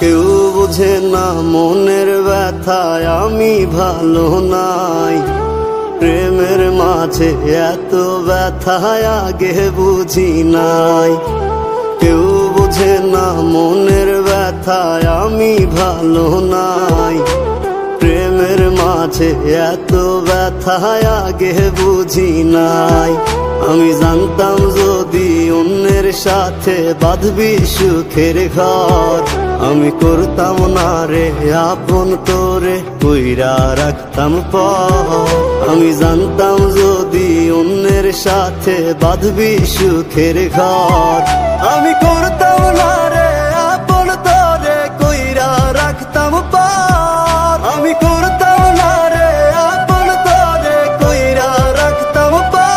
কেউ বুঝে না মনের ব্যথায় আমি ভালো নাই। প্রেমের মাঝে এত ব্যথায় আগে বুঝি নাই। কেউ বুঝে না মনের ব্যথায় আমি ভালো নাই। প্রেমের মাঝে এত ব্যথায় আগে বুঝি নাই। আমি জানতাম যদি অন্যের সাথে বাঁধবি সুখের ঘর, আমি করতাম না রে আপন তোরে কইরা রাখতাম পর। আমি জানতাম যদি অন্যের সাথে বাঁধবি সুখের ঘর, আমি করতাম না রে আপন তোরে কইরা রাখতাম পর। আমি করতাম না রে আপন তোরে কইরা রাখতাম পর।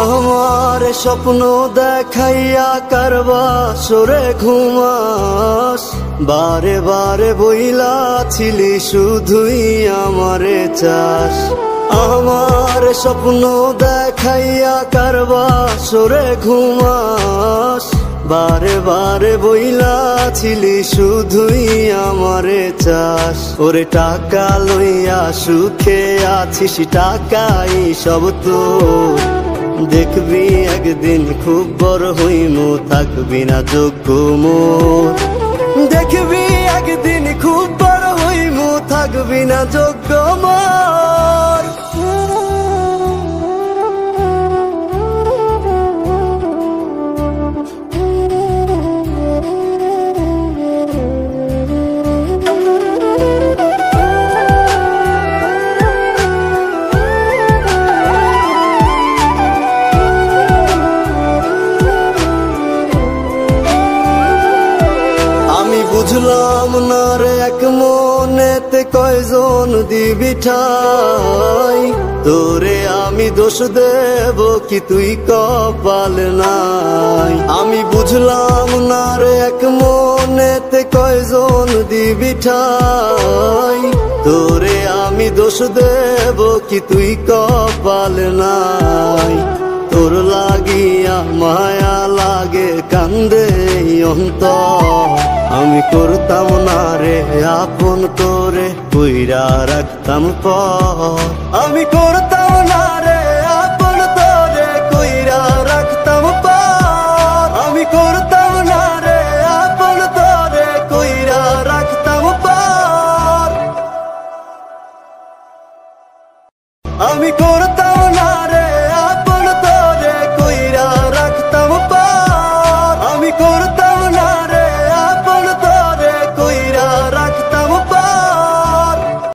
আমার স্বপ্ন দেখাইয়া কারবা সরে ঘুমাস, বারে বারে বইলা ছিলি শুধুই আমারে চাস। আমার স্বপ্ন দেখাইয়া কারবা সরে ঘুমাস, বারে বারে বইলা ছিলি শুধুই আমারে চাস। ওরে টাকা লইয়া সুখে আছিস, টাকাই সব তোর। দেখবি একদিন খুব বড় হইমু, থাকবি না যোগ্য মোর। দেখবি একদিন খুব বড় হইমু, থাকবি না যোগ্য মোর। বুঝলাম না রে এক মনেতে কয়জন দিবি ঠাই, তোরে আমি দোষ দেব কি তুই কপাল নাই। আমি বুঝলাম না রে এক মনেতে কয়জন দিবি ঠাই, তোরে আমি দোষ দেব কি তুই কপাল নাই। তোর লাগিয়া মায়া লাগে কান্দে অন্তর, আমি করতাম না রে আপন তোরে কইরা রাখতাম পর। আমি করতাম না রে আপন তোরে কইরা রাখতাম পর। আমি করতাম না রে আপন তোরে কইরা রাখতাম পর। আমি